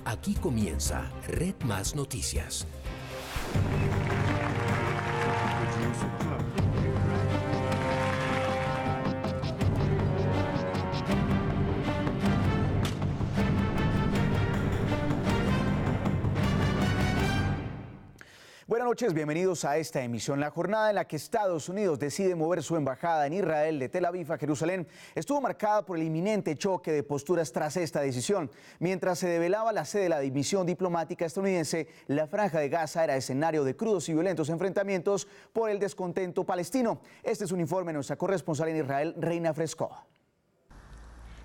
Aquí comienza Red Más Noticias. Buenas noches, bienvenidos a esta emisión. La jornada en la que Estados Unidos decide mover su embajada en Israel de Tel Aviv a Jerusalén estuvo marcada por el inminente choque de posturas tras esta decisión. Mientras se develaba la sede de la dimisión diplomática estadounidense, la Franja de Gaza era escenario de crudos y violentos enfrentamientos por el descontento palestino. Este es un informe de nuestra corresponsal en Israel, Reina Fresco.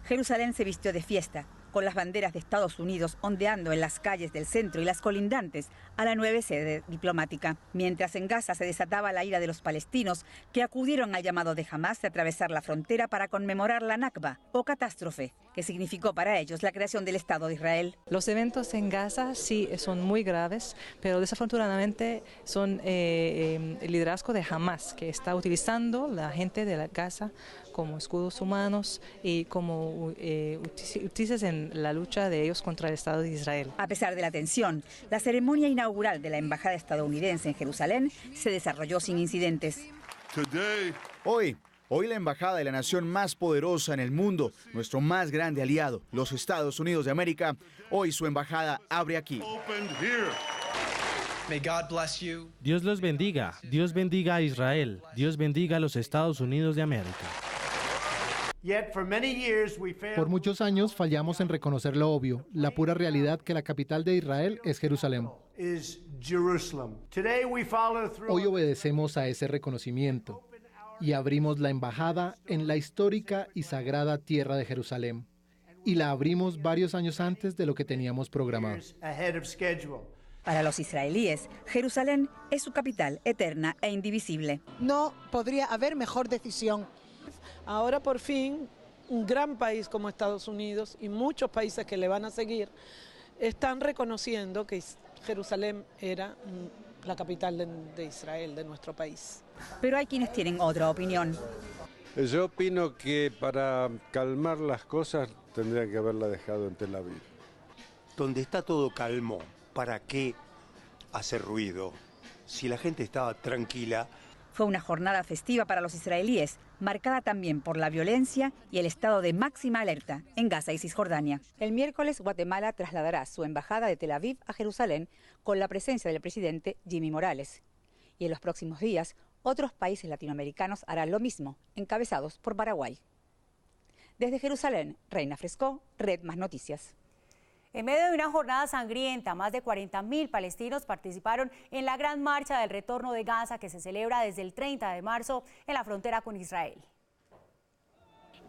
Jerusalén se vistió de fiesta, con las banderas de Estados Unidos ondeando en las calles del centro y las colindantes a la nueva sede diplomática. Mientras en Gaza se desataba la ira de los palestinos que acudieron al llamado de Hamás de atravesar la frontera para conmemorar la Nakba, o catástrofe, que significó para ellos la creación del Estado de Israel. Los eventos en Gaza sí son muy graves, pero desafortunadamente son el liderazgo de Hamás, que está utilizando la gente de la Gaza como escudos humanos y como útiles en la lucha de ellos contra el Estado de Israel. A pesar de la tensión, la ceremonia inaugural de la Embajada estadounidense en Jerusalén se desarrolló sin incidentes. Hoy la embajada de la nación más poderosa en el mundo, nuestro más grande aliado, los Estados Unidos de América, hoy su embajada abre aquí. Dios los bendiga, Dios bendiga a Israel, Dios bendiga a los Estados Unidos de América. Por muchos años fallamos en reconocer lo obvio, la pura realidad que la capital de Israel es Jerusalén. Hoy obedecemos a ese reconocimiento y abrimos la embajada en la histórica y sagrada tierra de Jerusalén. Y la abrimos varios años antes de lo que teníamos programado. Para los israelíes, Jerusalén es su capital eterna e indivisible. No podría haber mejor decisión. Ahora por fin un gran país como Estados Unidos y muchos países que le van a seguir están reconociendo que Jerusalén era la capital de Israel, de nuestro país. Pero hay quienes tienen otra opinión. Yo opino que para calmar las cosas tendrían que haberla dejado en Tel Aviv. Donde está todo calmo, ¿para qué hacer ruido? Si la gente estaba tranquila. Fue una jornada festiva para los israelíes, marcada también por la violencia y el estado de máxima alerta en Gaza y Cisjordania. El miércoles, Guatemala trasladará su embajada de Tel Aviv a Jerusalén con la presencia del presidente Jimmy Morales. Y en los próximos días, otros países latinoamericanos harán lo mismo, encabezados por Paraguay. Desde Jerusalén, Reina Fresco, Red Más Noticias. En medio de una jornada sangrienta, más de 40.000 palestinos participaron en la gran marcha del retorno de Gaza que se celebra desde el 30 de marzo en la frontera con Israel.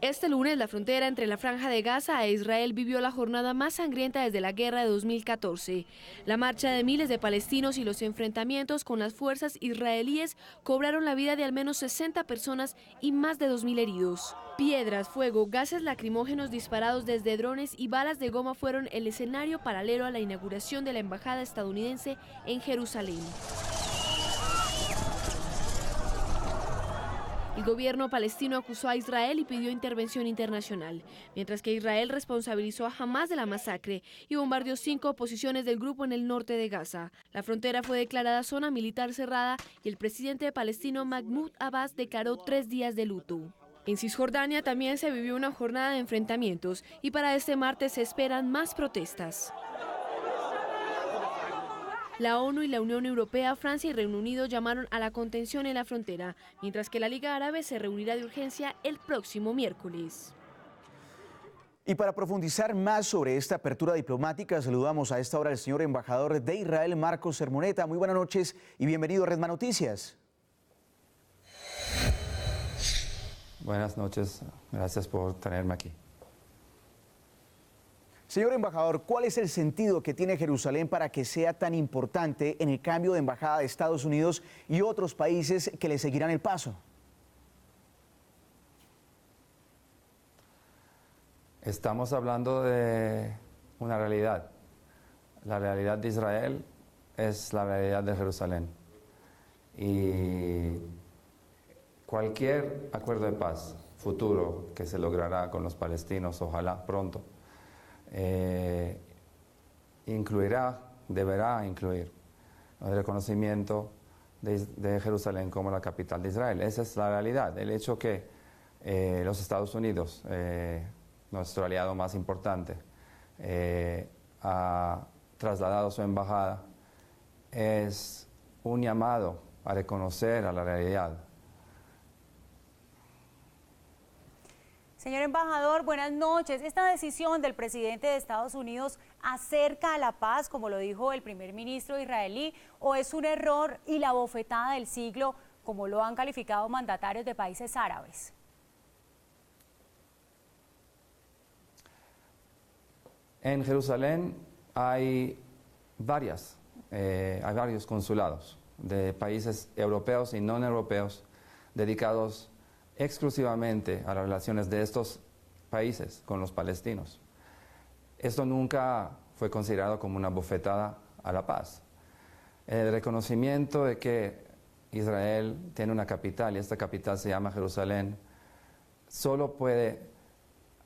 Este lunes, la frontera entre la Franja de Gaza e Israel vivió la jornada más sangrienta desde la guerra de 2014. La marcha de miles de palestinos y los enfrentamientos con las fuerzas israelíes cobraron la vida de al menos 60 personas y más de 2.000 heridos. Piedras, fuego, gases lacrimógenos disparados desde drones y balas de goma fueron el escenario paralelo a la inauguración de la embajada estadounidense en Jerusalén. El gobierno palestino acusó a Israel y pidió intervención internacional, mientras que Israel responsabilizó a Hamás de la masacre y bombardeó 5 posiciones del grupo en el norte de Gaza. La frontera fue declarada zona militar cerrada y el presidente palestino Mahmoud Abbas declaró 3 días de luto. En Cisjordania también se vivió una jornada de enfrentamientos y para este martes se esperan más protestas. La ONU y la Unión Europea, Francia y Reino Unido llamaron a la contención en la frontera, mientras que la Liga Árabe se reunirá de urgencia el próximo miércoles. Y para profundizar más sobre esta apertura diplomática, saludamos a esta hora al señor embajador de Israel, Marcos Sermoneta. Muy buenas noches y bienvenido a Red Más Noticias. Buenas noches, gracias por tenerme aquí. Señor embajador, ¿cuál es el sentido que tiene Jerusalén para que sea tan importante en el cambio de embajada de Estados Unidos y otros países que le seguirán el paso? Estamos hablando de una realidad. La realidad de Israel es la realidad de Jerusalén. Y cualquier acuerdo de paz futuro que se logrará con los palestinos, ojalá pronto, deberá incluir el reconocimiento de Jerusalén como la capital de Israel. Esa es la realidad. El hecho que los Estados Unidos, nuestro aliado más importante, ha trasladado su embajada, es un llamado a reconocer a la realidad. Señor embajador, buenas noches. ¿Esta decisión del presidente de Estados Unidos acerca a la paz, como lo dijo el primer ministro israelí, o es un error y la bofetada del siglo, como lo han calificado mandatarios de países árabes? En Jerusalén hay varios consulados de países europeos y no europeos dedicados exclusivamente a las relaciones de estos países con los palestinos. Esto nunca fue considerado como una bofetada a la paz. El reconocimiento de que Israel tiene una capital y esta capital se llama Jerusalén solo puede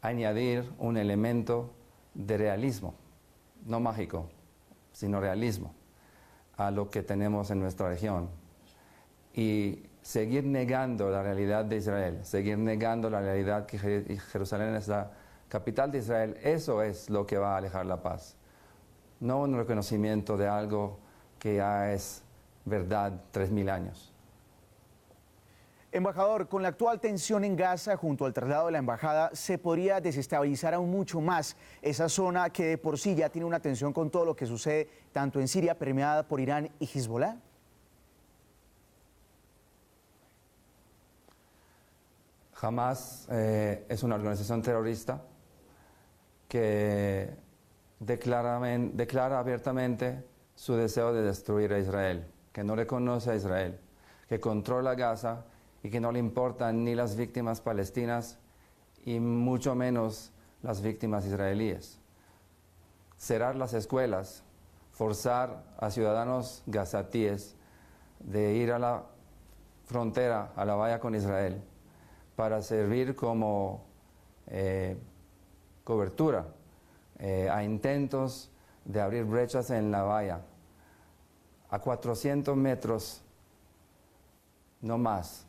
añadir un elemento de realismo, no mágico, sino realismo, a lo que tenemos en nuestra región. Y seguir negando la realidad de Israel, seguir negando la realidad que Jerusalén es la capital de Israel, eso es lo que va a alejar la paz. No un reconocimiento de algo que ya es verdad 3000 años. Embajador, con la actual tensión en Gaza junto al traslado de la embajada, ¿se podría desestabilizar aún mucho más esa zona que de por sí ya tiene una tensión con todo lo que sucede tanto en Siria, permeada por Irán y Hezbollah? Hamas es una organización terrorista que declara abiertamente su deseo de destruir a Israel, que no reconoce a Israel, que controla Gaza y que no le importan ni las víctimas palestinas y mucho menos las víctimas israelíes. Cerrar las escuelas, forzar a ciudadanos gazatíes de ir a la frontera, a la valla con Israel, para servir como cobertura a intentos de abrir brechas en la valla a 400 metros, no más,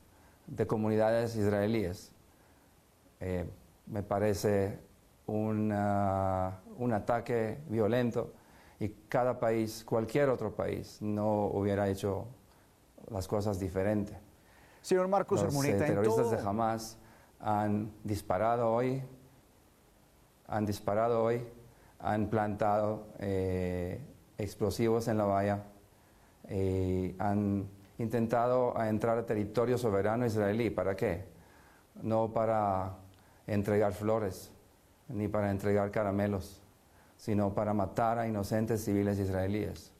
de comunidades israelíes. Me parece un ataque violento y cada país, cualquier otro país, no hubiera hecho las cosas diferentes. Señor Marcos Los Sermoneta, terroristas de Hamas han disparado hoy, han plantado explosivos en la valla, han intentado entrar a territorio soberano israelí. ¿Para qué? No para entregar flores, ni para entregar caramelos, sino para matar a inocentes civiles israelíes.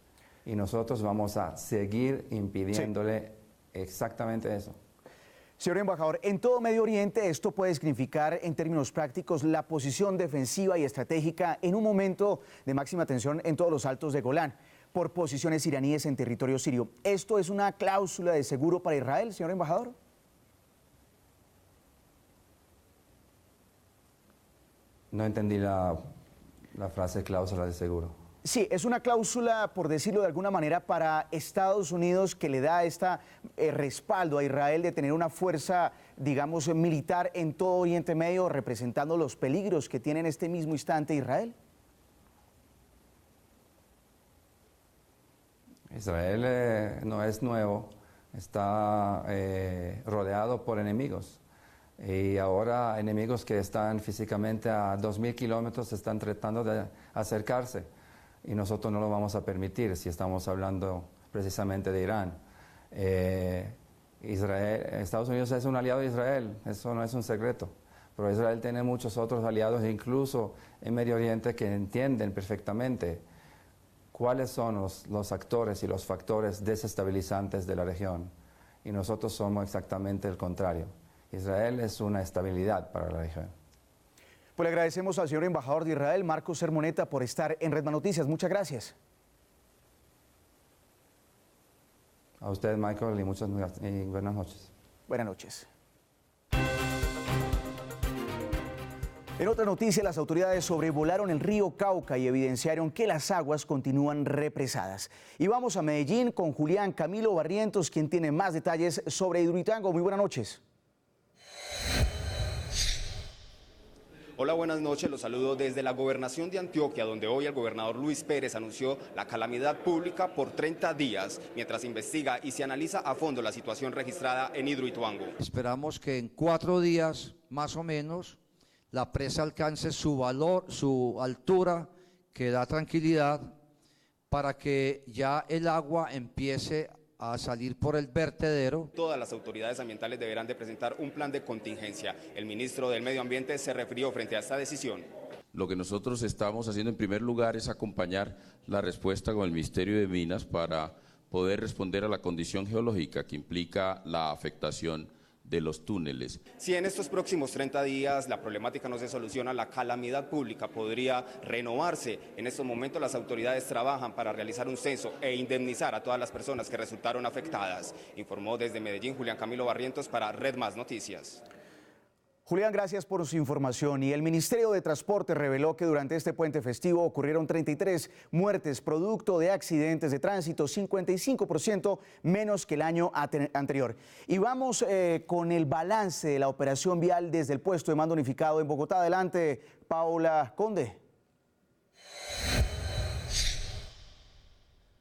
Y nosotros vamos a seguir impidiéndole exactamente eso. Señor embajador, en todo Medio Oriente esto puede significar en términos prácticos la posición defensiva y estratégica en un momento de máxima tensión en todos los altos de Golán por posiciones iraníes en territorio sirio. ¿Esto es una cláusula de seguro para Israel, señor embajador? No entendí la frase cláusula de seguro. Sí, es una cláusula, por decirlo de alguna manera, para Estados Unidos que le da respaldo a Israel de tener una fuerza, digamos, militar en todo Oriente Medio, representando los peligros que tiene en este mismo instante Israel. Israel no es nuevo, está rodeado por enemigos. Y ahora enemigos que están físicamente a 2000 kilómetros están tratando de acercarse. Y nosotros no lo vamos a permitir si estamos hablando precisamente de Irán. Estados Unidos es un aliado de Israel, eso no es un secreto. Pero Israel tiene muchos otros aliados, incluso en Medio Oriente, que entienden perfectamente cuáles son los actores y los factores desestabilizantes de la región. Y nosotros somos exactamente el contrario. Israel es una estabilidad para la región. Pues le agradecemos al señor embajador de Israel, Marcos Sermoneta, por estar en Redman Noticias. Muchas gracias. A usted, Michael, y buenas noches. Buenas noches. En otra noticia, las autoridades sobrevolaron el río Cauca y evidenciaron que las aguas continúan represadas. Y vamos a Medellín con Julián Camilo Barrientos, quien tiene más detalles sobre Hidroituango. Muy buenas noches. Hola, buenas noches. Los saludo desde la gobernación de Antioquia, donde hoy el gobernador Luis Pérez anunció la calamidad pública por 30 días, mientras investiga y se analiza a fondo la situación registrada en Hidroituango. Esperamos que en 4 días, más o menos, la presa alcance su valor, su altura, que da tranquilidad, para que ya el agua empiece a salir por el vertedero. Todas las autoridades ambientales deberán de presentar un plan de contingencia. El ministro del Medio Ambiente se refirió frente a esta decisión. Lo que nosotros estamos haciendo en primer lugar es acompañar la respuesta con el Ministerio de Minas para poder responder a la condición geológica que implica la afectación de los túneles. Si en estos próximos 30 días la problemática no se soluciona, la calamidad pública podría renovarse. En estos momentos las autoridades trabajan para realizar un censo e indemnizar a todas las personas que resultaron afectadas. Informó desde Medellín Julián Camilo Barrientos para Red Más Noticias. Julián, gracias por su información. Y el Ministerio de Transporte reveló que durante este puente festivo ocurrieron 33 muertes producto de accidentes de tránsito, 55% menos que el año anterior. Y vamos con el balance de la operación vial desde el puesto de mando unificado en Bogotá. Adelante, Paola Conde.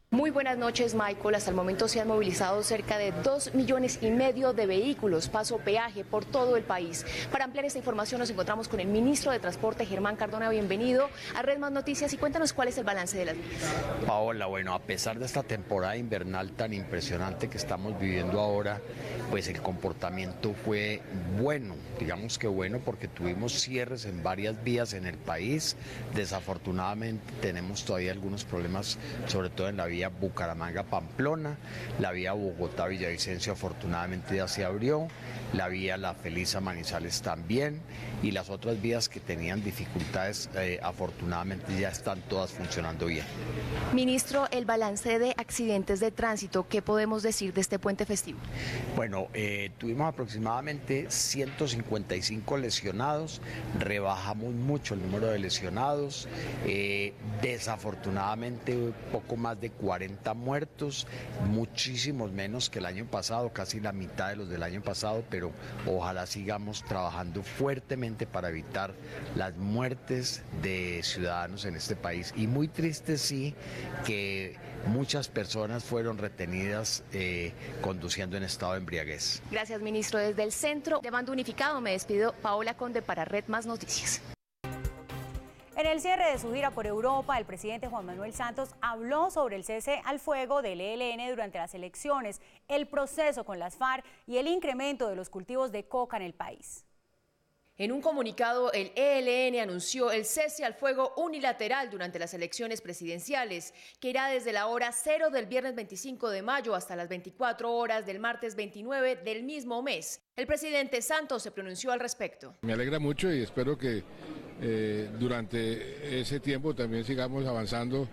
Muy buenas noches, Michael. Hasta el momento se han movilizado cerca de 2,5 millones de vehículos, paso peaje por todo el país. Para ampliar esta información nos encontramos con el ministro de Transporte, Germán Cardona. Bienvenido a Red Más Noticias y cuéntanos cuál es el balance de las vías. Paola, bueno, a pesar de esta temporada invernal tan impresionante que estamos viviendo ahora, pues el comportamiento fue bueno, digamos que bueno, porque tuvimos cierres en varias vías en el país. Desafortunadamente tenemos todavía algunos problemas, sobre todo en la vía Bucaramanga-Pamplona, la vía Bogotá-Villavicencio afortunadamente ya se abrió, la vía La Feliza-Manizales también, y las otras vías que tenían dificultades afortunadamente ya están todas funcionando bien. Ministro, el balance de accidentes de tránsito, ¿qué podemos decir de este puente festivo? Bueno, tuvimos aproximadamente 155 lesionados, rebajamos mucho el número de lesionados, desafortunadamente poco más de 40 muertos, muchísimos menos que el año pasado, casi la mitad de los del año pasado, pero ojalá sigamos trabajando fuertemente para evitar las muertes de ciudadanos en este país. Y muy triste sí que muchas personas fueron retenidas conduciendo en estado de embriaguez. Gracias, ministro. Desde el Centro de Mando Unificado me despido, Paola Conde para Red Más Noticias. En el cierre de su gira por Europa, el presidente Juan Manuel Santos habló sobre el cese al fuego del ELN durante las elecciones, el proceso con las FARC y el incremento de los cultivos de coca en el país. En un comunicado, el ELN anunció el cese al fuego unilateral durante las elecciones presidenciales, que irá desde la hora 0 del viernes 25 de mayo hasta las 24 horas del martes 29 del mismo mes. El presidente Santos se pronunció al respecto. Me alegra mucho y espero que durante ese tiempo también sigamos avanzando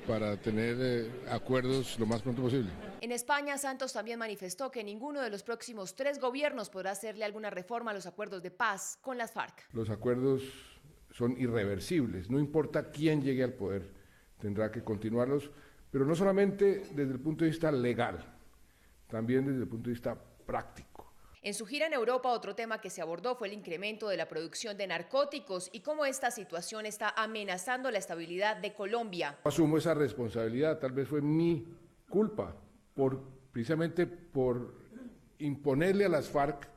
para tener acuerdos lo más pronto posible. En España, Santos también manifestó que ninguno de los próximos 3 gobiernos podrá hacerle alguna reforma a los acuerdos de paz con las FARC. Los acuerdos son irreversibles, no importa quién llegue al poder, tendrá que continuarlos, pero no solamente desde el punto de vista legal, también desde el punto de vista práctico. En su gira en Europa, otro tema que se abordó fue el incremento de la producción de narcóticos y cómo esta situación está amenazando la estabilidad de Colombia. Asumo esa responsabilidad, tal vez fue mi culpa, precisamente por imponerle a las FARC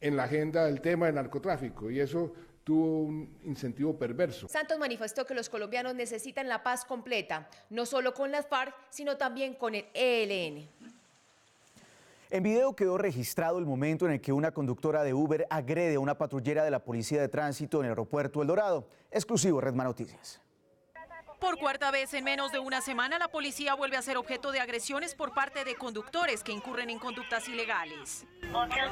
en la agenda el tema del narcotráfico, y eso tuvo un incentivo perverso. Santos manifestó que los colombianos necesitan la paz completa, no solo con las FARC, sino también con el ELN. En video quedó registrado el momento en el que una conductora de Uber agrede a una patrullera de la Policía de Tránsito en el aeropuerto El Dorado. Exclusivo Red Más Noticias. Por cuarta vez en menos de una semana, la policía vuelve a ser objeto de agresiones por parte de conductores que incurren en conductas ilegales. ¿Cómo le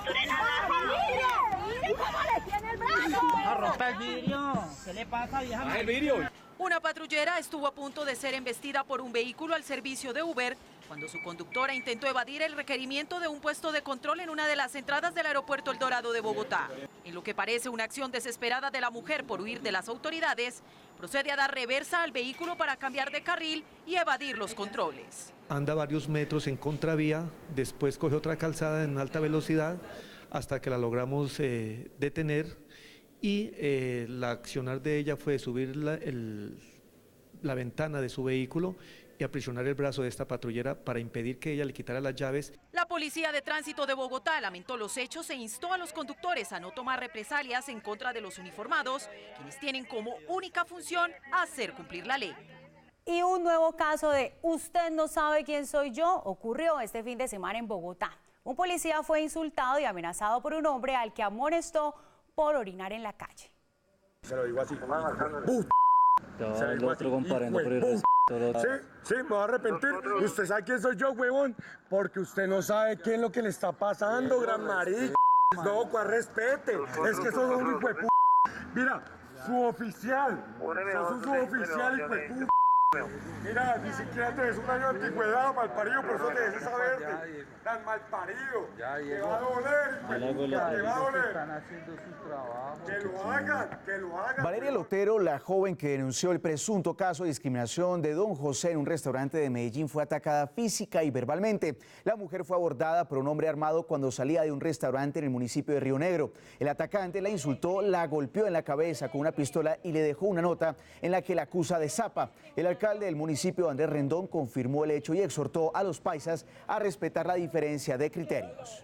tiene el brazo? No rompa el vidrio. ¿Qué le pasa, vieja? Baja el vidrio. Una patrullera estuvo a punto de ser embestida por un vehículo al servicio de Uber cuando su conductora intentó evadir el requerimiento de un puesto de control en una de las entradas del aeropuerto El Dorado de Bogotá. En lo que parece una acción desesperada de la mujer por huir de las autoridades, procede a dar reversa al vehículo para cambiar de carril y evadir los controles. Anda varios metros en contravía, después coge otra calzada en alta velocidad hasta que la logramos detener y la accionar de ella fue subir la ventana de su vehículo y aprisionar el brazo de esta patrullera para impedir que ella le quitara las llaves. La Policía de Tránsito de Bogotá lamentó los hechos e instó a los conductores a no tomar represalias en contra de los uniformados, quienes tienen como única función hacer cumplir la ley. Y un nuevo caso de "usted no sabe quién soy yo" ocurrió este fin de semana en Bogotá. Un policía fue insultado y amenazado por un hombre al que amonestó por orinar en la calle. Se lo digo así. El otro comparando por el respeto. Sí, me voy a arrepentir. ¿Usted sabe quién soy yo, huevón? Porque usted no sabe qué es lo que le está pasando, gran marica. No, cuál respete. Es que sos un hijo de p***. Mira, su oficial. Sos un suboficial, hijo de p***. Mira, ni siquiera te ves un año de antigüedad, malparido, por eso te des esa verde. Tan malparido. Te va a doler, te va a doler. Están haciendo su trabajo. Que lo hagan. Valeria Lotero, la joven que denunció el presunto caso de discriminación de don José en un restaurante de Medellín, fue atacada física y verbalmente. La mujer fue abordada por un hombre armado cuando salía de un restaurante en el municipio de Río Negro. El atacante la insultó, la golpeó en la cabeza con una pistola y le dejó una nota en la que la acusa de zapa. El alcalde del municipio, Andrés Rendón, confirmó el hecho y exhortó a los paisas a respetar la diferencia de criterios.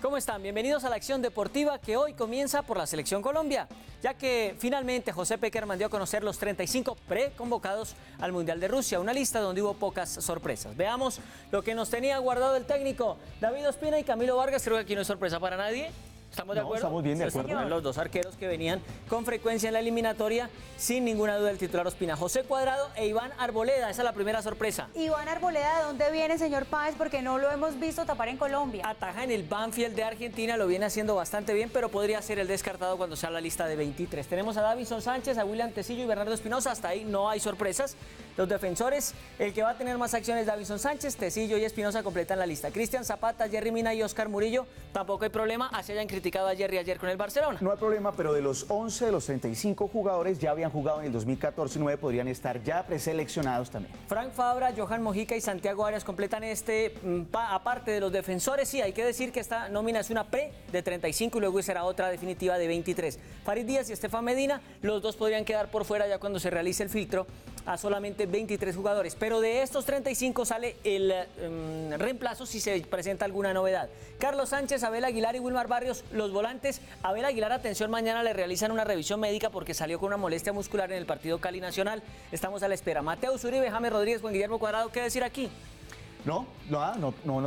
¿Cómo están? Bienvenidos a la acción deportiva que hoy comienza por la Selección Colombia, ya que finalmente José Pekerman dio a conocer los 35 preconvocados al Mundial de Rusia, una lista donde hubo pocas sorpresas. Veamos lo que nos tenía guardado el técnico David Ospina y Camilo Vargas. Creo que aquí no es sorpresa para nadie. ¿Estamos de acuerdo? Estamos bien de acuerdo. Los dos arqueros que venían con frecuencia en la eliminatoria, sin ninguna duda el titular Ospina. José Cuadrado e Iván Arboleda, esa es la primera sorpresa. Iván Arboleda, ¿de dónde viene, señor Páez? Porque no lo hemos visto tapar en Colombia. Ataja en el Banfield de Argentina, lo viene haciendo bastante bien, pero podría ser el descartado cuando sea la lista de 23. Tenemos a Davinson Sánchez, a William Tecillo y Bernardo Espinosa, hasta ahí no hay sorpresas. Los defensores, el que va a tener más acciones, Davinson Sánchez, Tecillo y Espinosa completan la lista. Cristian Zapata, Jerry Mina y Oscar Murillo, tampoco hay problema, así hayan criticado a Jerry ayer con el Barcelona. No hay problema, pero de los 11 de los 35 jugadores ya habían jugado en el 2014 y 9 podrían estar ya preseleccionados también. Frank Fabra, Johan Mojica y Santiago Arias completan aparte de los defensores. Sí, hay que decir que esta nómina es una pre de 35 y luego será otra definitiva de 23. Farid Díaz y Estefan Medina, los dos podrían quedar por fuera ya cuando se realice el filtro a solamente 23 jugadores. Pero de estos 35 sale el reemplazo si se presenta alguna novedad. Carlos Sánchez, Abel Aguilar y Wilmar Barrios, los volantes. Abel Aguilar, atención, mañana le realizan una revisión médica porque salió con una molestia muscular en el partido Cali Nacional. Estamos a la espera. Mateo Uribe, James Rodríguez, Juan Guillermo Cuadrado, ¿qué decir aquí? No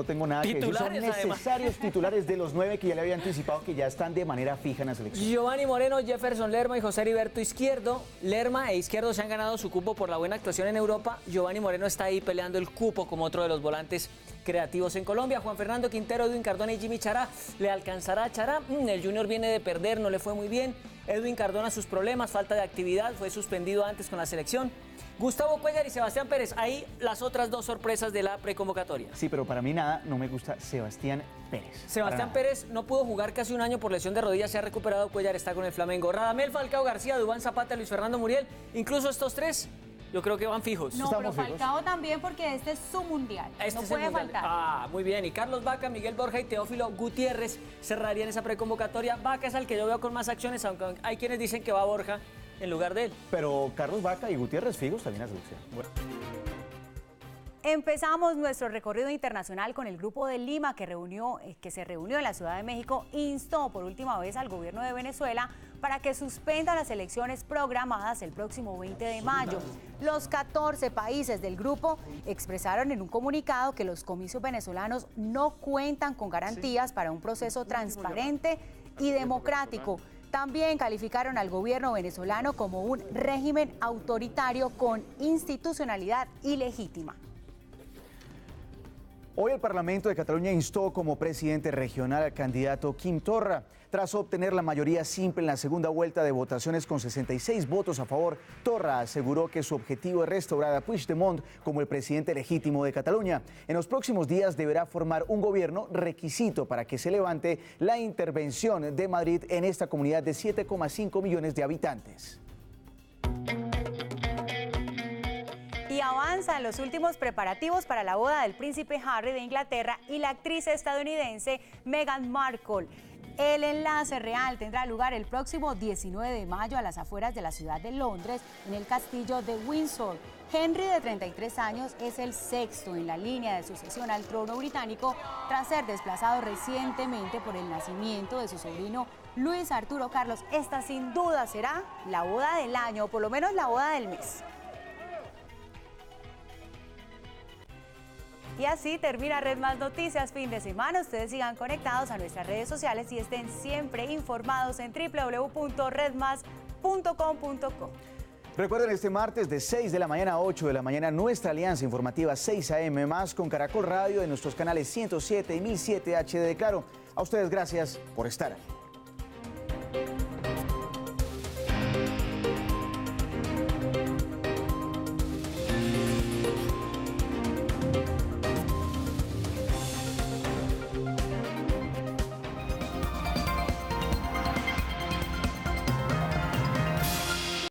tengo nada que decir. Son necesarios titulares de los 9 que ya le había anticipado que ya están de manera fija en la selección. Giovanni Moreno, Jefferson Lerma y José Heriberto Izquierdo. Lerma e Izquierdo se han ganado su cupo por la buena actuación en Europa. Giovanni Moreno está ahí peleando el cupo como otro de los volantes creativos en Colombia. Juan Fernando Quintero, Edwin Cardona y Jimmy Chará. ¿Le alcanzará a Chará? El Junior viene de perder, no le fue muy bien. Edwin Cardona, sus problemas, falta de actividad, fue suspendido antes con la selección. Gustavo Cuéllar y Sebastián Pérez, ahí las otras dos sorpresas de la preconvocatoria. Sí, pero para mí no me gusta Sebastián Pérez. Sebastián Pérez no pudo jugar casi un año por lesión de rodilla, se ha recuperado, Cuéllar está con el Flamengo. Radamel Falcao García, Duván Zapata, Luis Fernando Muriel, incluso estos tres, yo creo que van fijos. No, pero Falcao también porque este es su mundial, no puede faltar. Ah, muy bien, y Carlos Vaca, Miguel Borja y Teófilo Gutiérrez cerrarían esa preconvocatoria. Vaca es el que yo veo con más acciones, aunque hay quienes dicen que va Borja en lugar de él. Pero Carlos Vaca y Gutiérrez fijos también a selección. Bueno. Empezamos nuestro recorrido internacional con el Grupo de Lima que se reunió en la Ciudad de México, instó por última vez al gobierno de Venezuela para que suspenda las elecciones programadas el próximo 20 de mayo. Los 14 países del grupo expresaron en un comunicado que los comicios venezolanos no cuentan con garantías para un proceso transparente y democrático. También calificaron al gobierno venezolano como un régimen autoritario con institucionalidad ilegítima. Hoy el Parlamento de Cataluña instó como presidente regional al candidato Quim Torra. Tras obtener la mayoría simple en la segunda vuelta de votaciones con 66 votos a favor, Torra aseguró que su objetivo es restaurar a Puigdemont como el presidente legítimo de Cataluña. En los próximos días deberá formar un gobierno, requisito para que se levante la intervención de Madrid en esta comunidad de 7,5 millones de habitantes. Y avanzan los últimos preparativos para la boda del príncipe Harry de Inglaterra y la actriz estadounidense Meghan Markle. El enlace real tendrá lugar el próximo 19 de mayo a las afueras de la ciudad de Londres, en el castillo de Windsor. Henry, de 33 años, es el sexto en la línea de sucesión al trono británico, tras ser desplazado recientemente por el nacimiento de su sobrino Luis Arturo Carlos. Esta sin duda será la boda del año, o por lo menos la boda del mes. Y así termina Red Más Noticias fin de semana. Ustedes sigan conectados a nuestras redes sociales y estén siempre informados en www.redmas.com.co. Recuerden, este martes de 6 de la mañana a 8 de la mañana, nuestra alianza informativa 6 AM más con Caracol Radio en nuestros canales 107 y 1007 HD de Claro. A ustedes gracias por estar ahí.